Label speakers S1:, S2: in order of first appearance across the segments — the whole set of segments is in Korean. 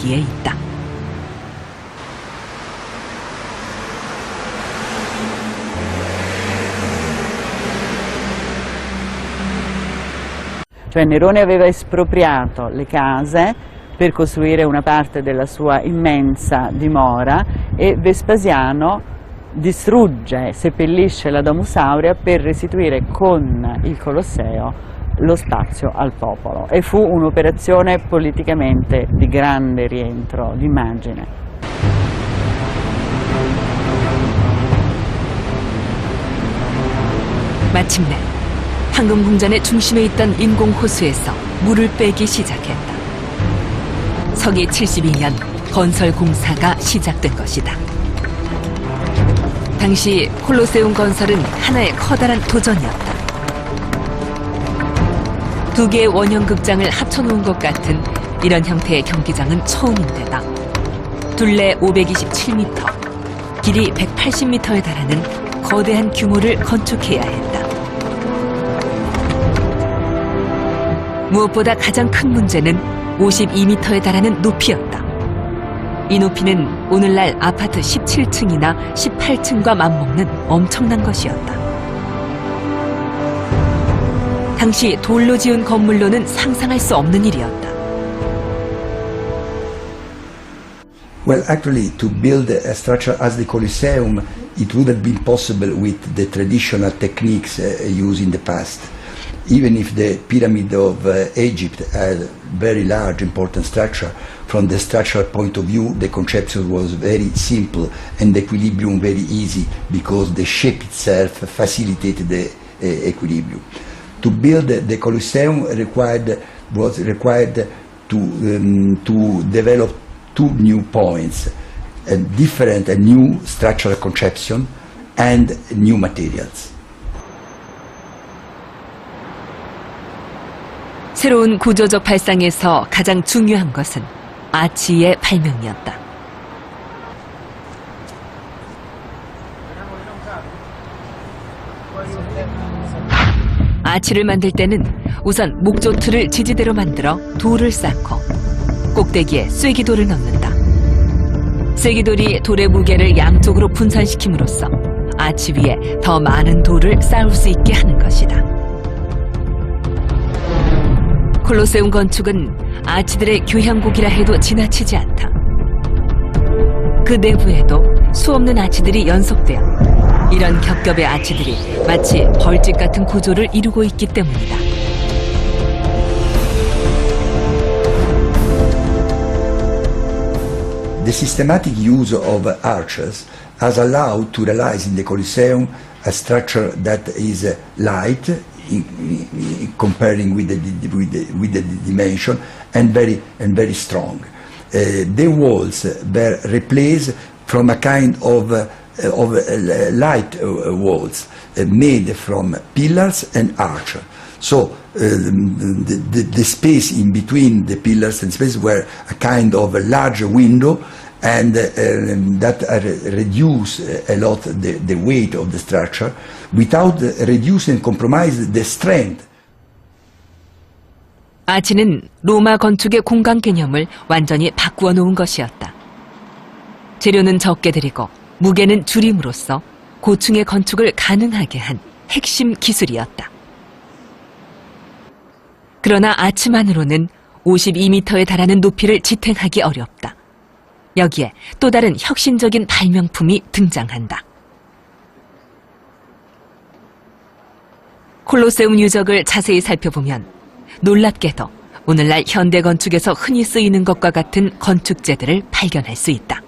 S1: 여기에 있다.
S2: Cioè Nerone aveva espropriato le case per costruire una parte della sua immensa dimora e Vespasiano distrugge, seppellisce la Domus Aurea per restituire con il Colosseo lo spazio al popolo e fu un'operazione politicamente di grande rientro d'immagine.
S1: 마침내 황금궁전의 중심에 있던 인공호수에서 물을 빼기 시작했다. 서기 72년 건설 공사가 시작된 것이다. 당시 콜로세움 건설은 하나의 커다란 도전이었다. 두 개의 원형 극장을 합쳐놓은 것 같은 이런 형태의 경기장은 처음인데다 둘레 527m, 길이 180m에 달하는 거대한 규모를 건축해야 했다. 무엇보다 가장 큰 문제는 52m에 달하는 높이였다. 이 높이는 오늘날 아파트 17층이나 18층과 맞먹는 엄청난 것이었다. 당시 돌로 지은 건물로는 상상할 수 없는 일이었다.
S3: Well, actually, to build a structure as the Colosseum, it would have been possible with the traditional techniques used in the past. Even if the Pyramid of Egypt had a very large, important structure, from the structural point of view, the conception was very simple and the equilibrium very easy because the shape itself facilitated the equilibrium. To build the Colosseum was required to develop two new points, a different, a new structural conception and new materials.
S1: 새로운 구조적 발상에서 가장 중요한 것은 아치의 발명이었다. 아치를 만들 때는 우선 목조틀을 지지대로 만들어 돌을 쌓고 꼭대기에 쐐기돌을 넣는다. 쐐기돌이 돌의 무게를 양쪽으로 분산시킴으로써 아치 위에 더 많은 돌을 쌓을 수 있게 하는 것이다. 콜로세움 건축은 아치들의 교향곡이라 해도 지나치지 않다. 그 내부에도 수없는 아치들이 연속되어 이런 겹겹의 아치들이 마치 벌집 같은 구조를 이루고 있기 때문이다.
S3: The systematic use of arches has allowed to realize in the Colosseum a structure that is light comparing with the dimension and very strong. The walls were replaced from a kind of light walls made from pillars and arch. So the space in between the pillars and space were a kind of a large window, and that reduce a lot the weight of the structure without reducing and compromise the strength.
S1: 아치는 로마 건축의 공간 개념을 완전히 바꾸어 놓은 것이었다. 재료는 적게 들이고 무게는 줄임으로써 고층의 건축을 가능하게 한 핵심 기술이었다. 그러나 아치만으로는 52m에 달하는 높이를 지탱하기 어렵다. 여기에 또 다른 혁신적인 발명품이 등장한다. 콜로세움 유적을 자세히 살펴보면 놀랍게도 오늘날 현대 건축에서 흔히 쓰이는 것과 같은 건축재들을 발견할 수 있다.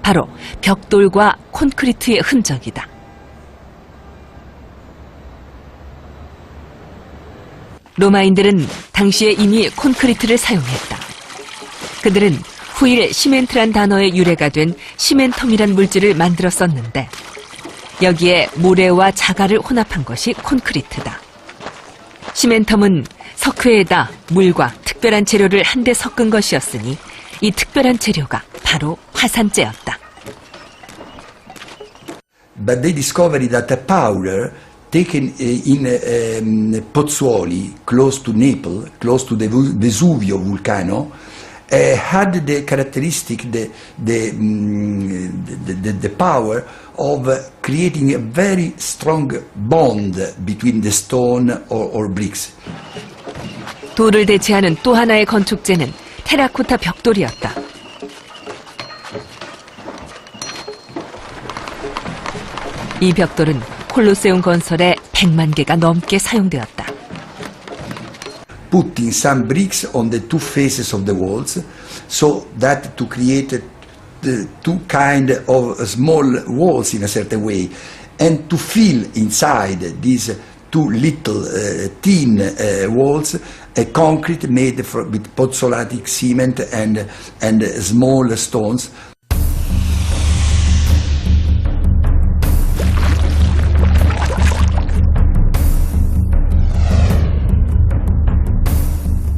S1: 바로 벽돌과 콘크리트의 흔적이다. 로마인들은 당시에 이미 콘크리트를 사용했다. 그들은 후일 시멘트란 단어의 유래가 된 시멘텀이란 물질을 만들었었는데 여기에 모래와 자갈을 혼합한 것이 콘크리트다. 시멘텀은 석회에다 물과 특별한 재료를 한데 섞은 것이었으니 이 특별한 재료가 바로 화산재였다.
S3: But they discovered that a powder taken in Pozzuoli, close to Naples, close to the Vesuvio volcano, had the characteristic, the power of creating a very strong bond between the stone or bricks.
S1: 돌을 대체하는 또 하나의 건축재는 테라코타 벽돌이었다. 이 벽돌은 콜로세움 건설에 100만 개가 넘게 사용되었다.
S3: Putting some bricks on the two faces of the walls, so that to create the two kind of small walls in a certain way, and to fill inside these two little thin walls a concrete made with pozzolatic cement and small stones.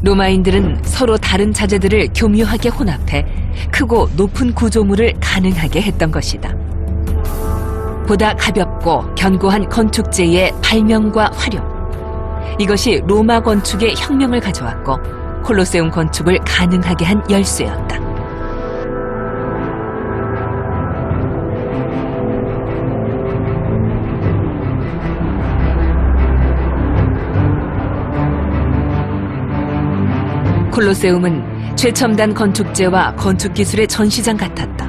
S1: 로마인들은 서로 다른 자재들을 교묘하게 혼합해 크고 높은 구조물을 가능하게 했던 것이다. 보다 가볍고 견고한 건축재의 발명과 활용. 이것이 로마 건축의 혁명을 가져왔고 콜로세움 건축을 가능하게 한 열쇠였다. 콜로세움은 최첨단 건축재와 건축기술의 전시장 같았다.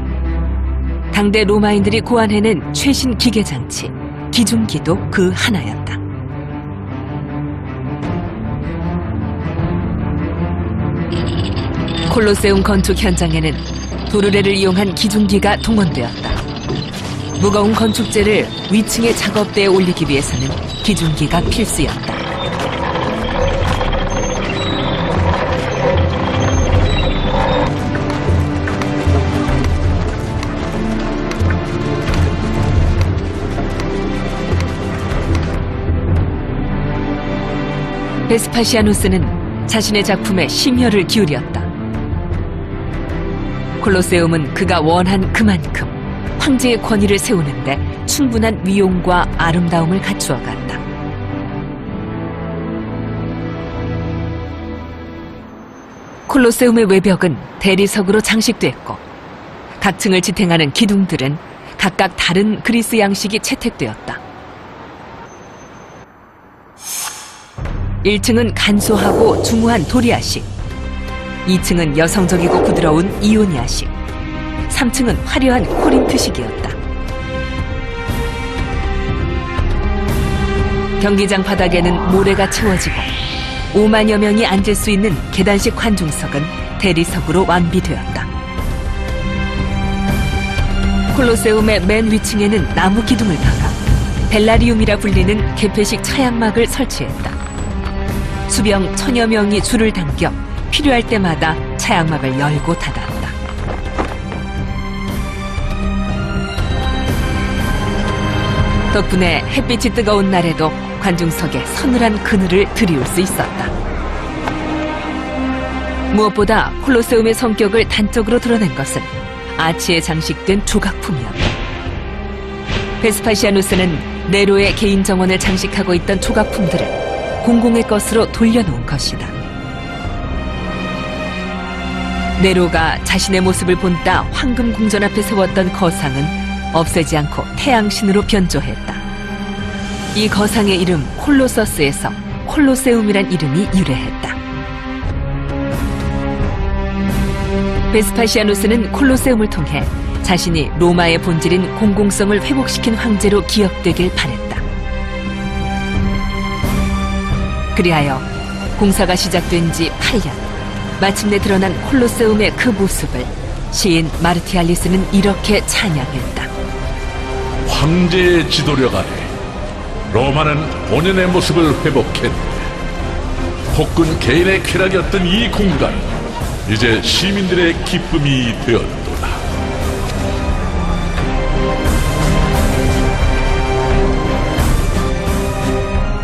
S1: 당대 로마인들이 고안해낸 최신 기계장치, 기중기도 그 하나였다. 콜로세움 건축 현장에는 도르래를 이용한 기중기가 동원되었다. 무거운 건축재를 위층의 작업대에 올리기 위해서는 기중기가 필수였다. 베스파시아누스는 자신의 작품에 심혈을 기울였다. 콜로세움은 그가 원한 그만큼 황제의 권위를 세우는데 충분한 위용과 아름다움을 갖추어 갔다. 콜로세움의 외벽은 대리석으로 장식됐고 각 층을 지탱하는 기둥들은 각각 다른 그리스 양식이 채택되었다. 1층은 간소하고 중후한 도리아식, 2층은 여성적이고 부드러운 이오니아식, 3층은 화려한 코린트식이었다. 경기장 바닥에는 모래가 채워지고 5만여 명이 앉을 수 있는 계단식 관중석은 대리석으로 완비되었다. 콜로세움의 맨 위층에는 나무 기둥을 박아 벨라리움이라 불리는 개폐식 차양막을 설치했다. 수병 1000여 명이 줄을 당겨 필요할 때마다 차양막을 열고 닫았다. 덕분에 햇빛이 뜨거운 날에도 관중석에 서늘한 그늘을 드리울 수 있었다. 무엇보다 콜로세움의 성격을 단적으로 드러낸 것은 아치에 장식된 조각품이었다. 베스파시아누스는 네로의 개인 정원을 장식하고 있던 조각품들을 공공의 것으로 돌려놓은 것이다. 네로가 자신의 모습을 본따 황금 궁전 앞에 세웠던 거상은 없애지 않고 태양신으로 변조했다. 이 거상의 이름 콜로서스에서 콜로세움이란 이름이 유래했다. 베스파시아누스는 콜로세움을 통해 자신이 로마의 본질인 공공성을 회복시킨 황제로 기억되길 바랬다. 그리하여 공사가 시작된 지 8년, 마침내 드러난 콜로세움의 그 모습을 시인 마르티알리스는 이렇게 찬양했다.
S4: 황제의 지도력 아래 로마는 본연의 모습을 회복했네. 폭군 개인의 쾌락이었던 이 공간은 이제 시민들의 기쁨이 되었도다.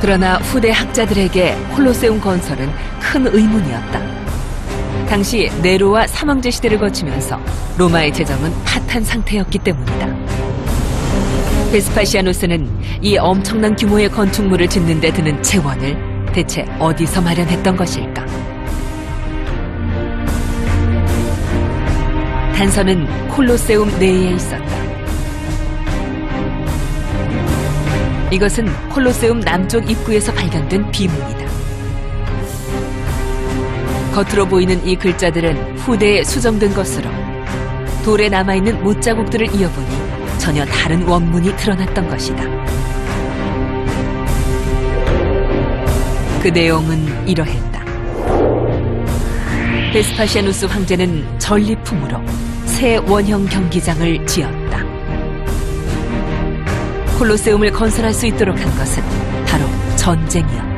S1: 그러나 후대 학자들에게 콜로세움 건설은 큰 의문이었다. 당시 네로와 삼형제 시대를 거치면서 로마의 재정은 파탄 상태였기 때문이다. 베스파시아누스는 이 엄청난 규모의 건축물을 짓는 데 드는 재원을 대체 어디서 마련했던 것일까? 단서는 콜로세움 내에 있었다. 이것은 콜로세움 남쪽 입구에서 발견된 비문이다. 겉으로 보이는 이 글자들은 후대에 수정된 것으로 돌에 남아있는 못자국들을 이어보니 전혀 다른 원문이 드러났던 것이다. 그 내용은 이러했다. 베스파시아누스 황제는 전리품으로 새 원형 경기장을 지었다. 콜로세움을 건설할 수 있도록 한 것은 바로 전쟁이었다.